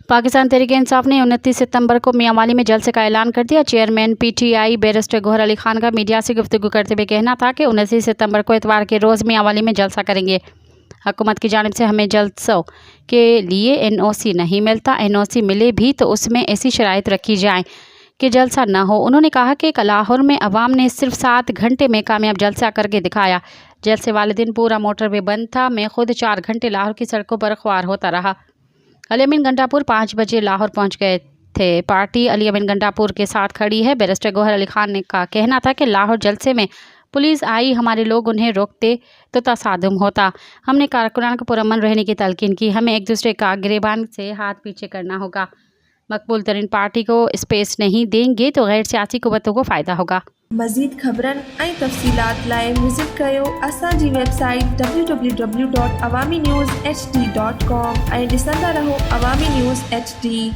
पाकिस्तान तहरीक-ए-इंसाफ ने 29 सितंबर को मियांवाली में जलसे का ऐलान कर दिया। Chairman PTI barrister Gohar Ali Khan का मीडिया से गुफ्तगू करते हुए कहना था कि 29 सितंबर को इतवार के रोज़ मियांवाली में जलसा करेंगे। हुकूमत की जानिब से हमें जलसों के लिए एनओसी नहीं मिलता, एनओसी मिले भी तो उसमें ऐसी शराइत रखी जाए कि जलसा ना हो। उन्होंने कहा कि लाहौर में अवाम ने सिर्फ 7 घंटे में कामयाब जलसा करके दिखाया। जलसे वाले दिन पूरा मोटरवे बंद था। मैं खुद 4 घंटे लाहौर की सड़कों पर ख्वार होता रहा। अली अमीन गंडापुर 5 बजे लाहौर पहुंच गए थे। पार्टी अली अमीन गंडापुर के साथ खड़ी है। बैरिस्टर गौहर अली खान का कहना था कि लाहौर जलसे में पुलिस आई, हमारे लोग उन्हें रोकते तो तसादुम होता। हमने कारकुनान को पुरअमन रहने की तलकीन की। हमें एक दूसरे का गिरेबान से हाथ पीछे करना होगा। मकबूल तरीन पार्टी को स्पेस नहीं देंगे तो गैर सियासी कुव्वतों को फ़ायदा होगा। मज़ीद ख़बरन ऐं तफ़सीलात लाइ विज़िट कयो असांजी वेबसाइट www.awamiNewsHD.com ऐं ॾिसंदा रहो अवामी न्यूज़ HD।